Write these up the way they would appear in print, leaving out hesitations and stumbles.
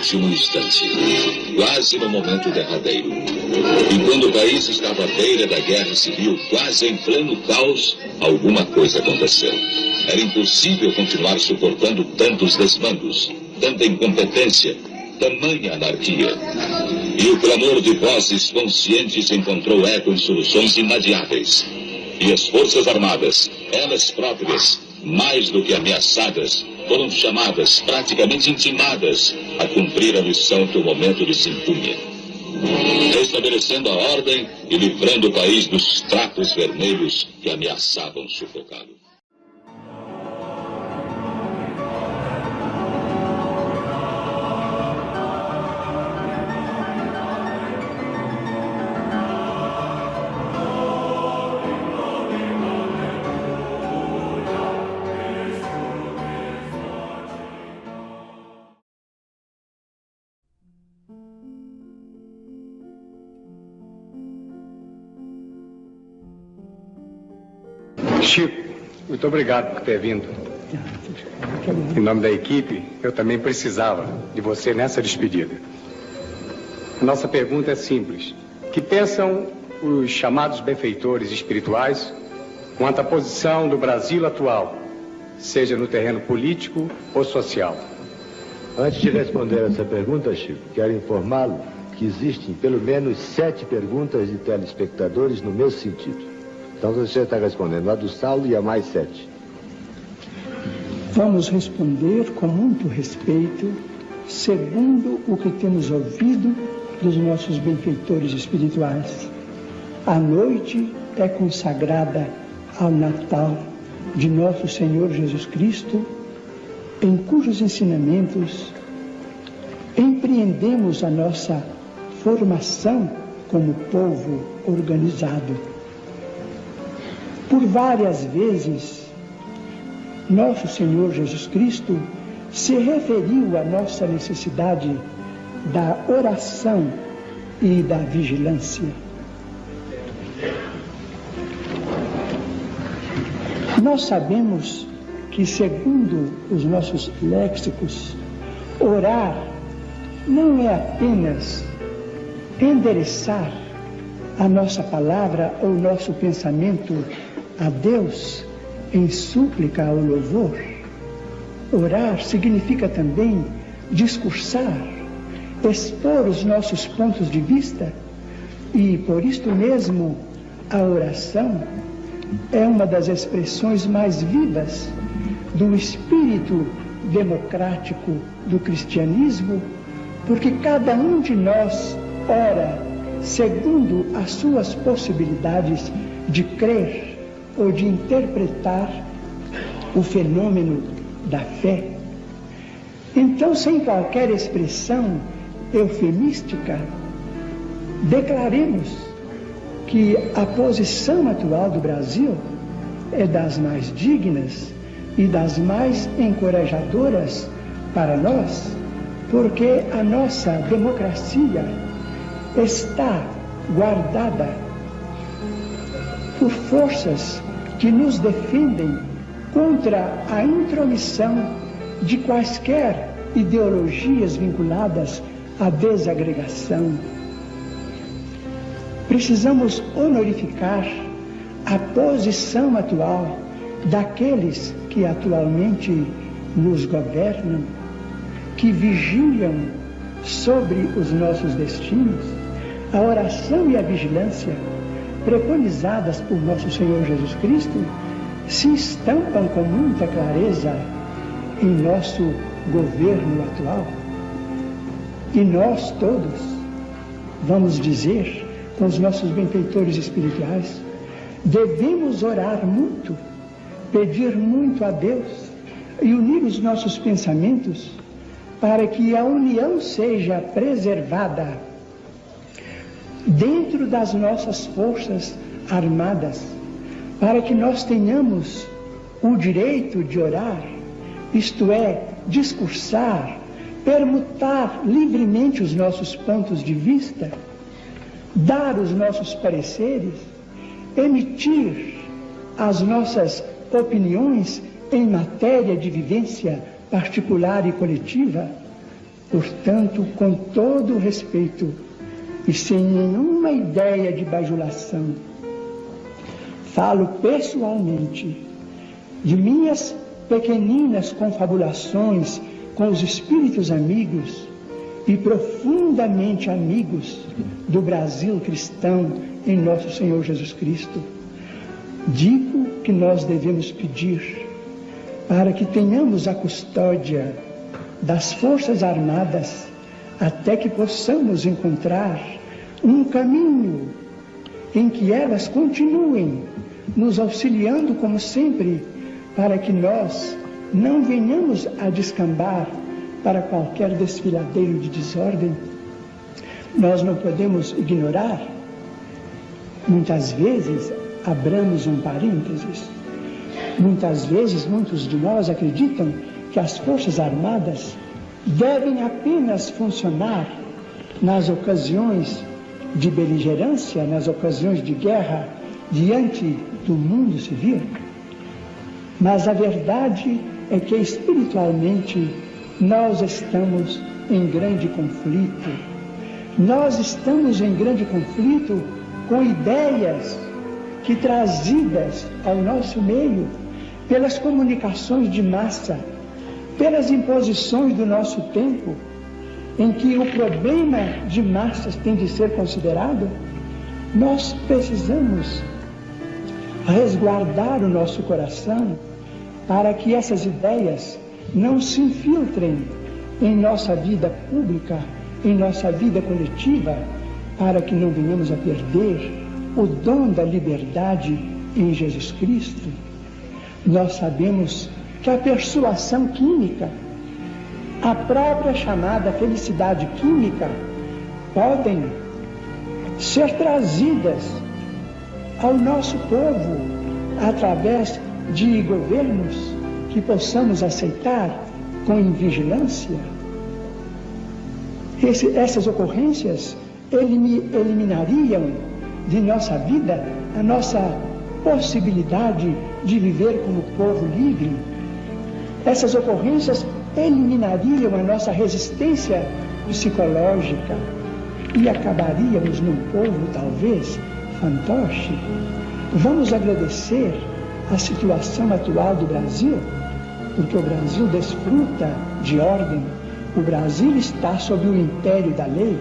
último instante, quase no momento derradeiro. E quando o país estava à beira da guerra civil, quase em pleno caos, alguma coisa aconteceu. Era impossível continuar suportando tantos desmandos, tanta incompetência, tamanha anarquia. E o clamor de vozes conscientes encontrou eco em soluções inadiáveis. E as Forças Armadas, elas próprias, mais do que ameaçadas, foram chamadas, praticamente intimadas, a cumprir a missão que o momento lhes impunha. Restabelecendo a ordem e livrando o país dos trapos vermelhos que ameaçavam sufocá-lo. Chico, muito obrigado por ter vindo. Em nome da equipe, eu também precisava de você nessa despedida. A nossa pergunta é simples. O que pensam os chamados benfeitores espirituais quanto à posição do Brasil atual, seja no terreno político ou social? Antes de responder essa pergunta, Chico, quero informá-lo que existem pelo menos 7 perguntas de telespectadores no mesmo sentido. Então você está respondendo a do Saulo e a mais 7. Vamos responder com muito respeito, segundo o que temos ouvido dos nossos benfeitores espirituais. A noite é consagrada ao Natal de nosso Senhor Jesus Cristo, em cujos ensinamentos empreendemos a nossa formação como povo organizado. Por várias vezes, nosso Senhor Jesus Cristo se referiu à nossa necessidade da oração e da vigilância. Nós sabemos que, segundo os nossos léxicos, orar não é apenas endereçar a nossa palavra ou nosso pensamento a Deus em súplica ou louvor. Orar significa também discursar, expor os nossos pontos de vista, e por isto mesmo a oração é uma das expressões mais vivas do espírito democrático do cristianismo, porque cada um de nós ora segundo as suas possibilidades de crer ou de interpretar o fenômeno da fé. Então, sem qualquer expressão eufemística, declaremos que a posição atual do Brasil é das mais dignas e das mais encorajadoras para nós, porque a nossa democracia está guardada por forças que nos defendem contra a intromissão de quaisquer ideologias vinculadas à desagregação. Precisamos honorificar a posição atual daqueles que atualmente nos governam, que vigiam sobre os nossos destinos. A oração e a vigilância preconizadas por nosso Senhor Jesus Cristo se estampam com muita clareza em nosso governo atual. E nós todos vamos dizer com os nossos benfeitores espirituais, devemos orar muito, pedir muito a Deus e unir os nossos pensamentos para que a união seja preservada dentro das nossas forças armadas, para que nós tenhamos o direito de orar, isto é, discursar, permutar livremente os nossos pontos de vista, dar os nossos pareceres, emitir as nossas opiniões em matéria de vivência particular e coletiva, Portanto, com todo o respeito e sem nenhuma ideia de bajulação, falo pessoalmente de minhas pequeninas confabulações com os espíritos amigos e profundamente amigos do Brasil cristão em nosso Senhor Jesus Cristo. Digo que nós devemos pedir para que tenhamos a custódia das Forças Armadas até que possamos encontrar um caminho em que elas continuem nos auxiliando como sempre, para que nós não venhamos a descambar para qualquer desfiladeiro de desordem. Nós não podemos ignorar, muitas vezes, abramos um parênteses, muitas vezes muitos de nós acreditam que as Forças Armadas devem apenas funcionar nas ocasiões de beligerância, nas ocasiões de guerra, diante do mundo civil. Mas a verdade é que espiritualmente nós estamos em grande conflito. Nós estamos em grande conflito com ideias que, trazidas ao nosso meio pelas comunicações de massa, pelas imposições do nosso tempo, em que o problema de massas tem de ser considerado, nós precisamos resguardar o nosso coração para que essas ideias não se infiltrem em nossa vida pública, em nossa vida coletiva, para que não venhamos a perder o dom da liberdade em Jesus Cristo. Nós sabemos que a persuasão química, a própria chamada felicidade química, podem ser trazidas ao nosso povo através de governos que possamos aceitar com invigilância. Essas ocorrências eliminariam de nossa vida a nossa possibilidade de viver como povo livre. Essas ocorrências eliminariam a nossa resistência psicológica e acabaríamos num povo, talvez, fantoche. Vamos agradecer a situação atual do Brasil, porque o Brasil desfruta de ordem, o Brasil está sob o império da lei.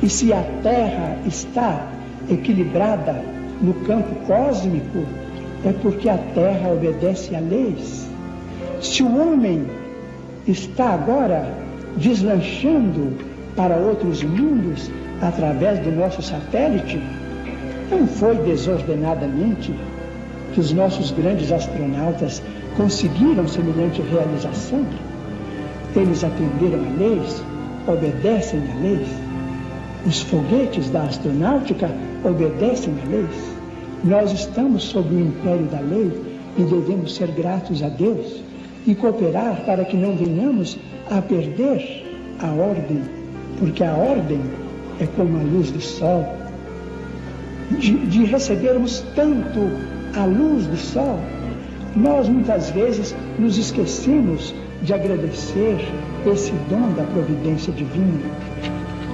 E se a Terra está equilibrada no campo cósmico, é porque a Terra obedece a leis. Se o homem está agora deslanchando para outros mundos através do nosso satélite, não foi desordenadamente que os nossos grandes astronautas conseguiram semelhante realização. Eles atenderam a leis, obedecem a leis. Os foguetes da astronáutica obedecem a leis. Nós estamos sob o império da lei e devemos ser gratos a Deus e cooperar para que não venhamos a perder a ordem, porque a ordem é como a luz do sol. De recebermos tanto a luz do sol, nós muitas vezes nos esquecemos de agradecer esse dom da providência divina.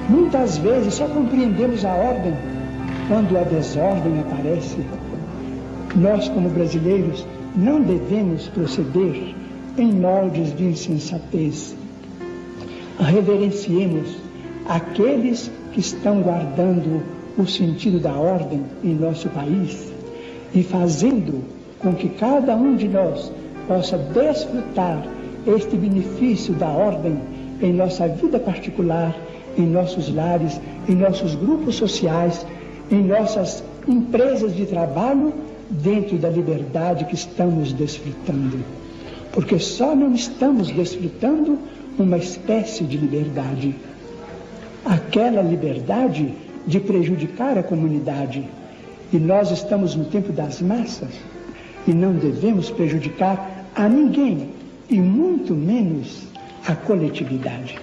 Muitas vezes só compreendemos a ordem quando a desordem aparece. Nós, como brasileiros, não devemos proceder em moldes de insensatez. Reverenciemos aqueles que estão guardando o sentido da ordem em nosso país e fazendo com que cada um de nós possa desfrutar este benefício da ordem em nossa vida particular, em nossos lares, em nossos grupos sociais, em nossas empresas de trabalho, dentro da liberdade que estamos desfrutando. Porque só não estamos desfrutando uma espécie de liberdade, aquela liberdade de prejudicar a comunidade. E nós estamos no tempo das massas e não devemos prejudicar a ninguém, e muito menos a coletividade.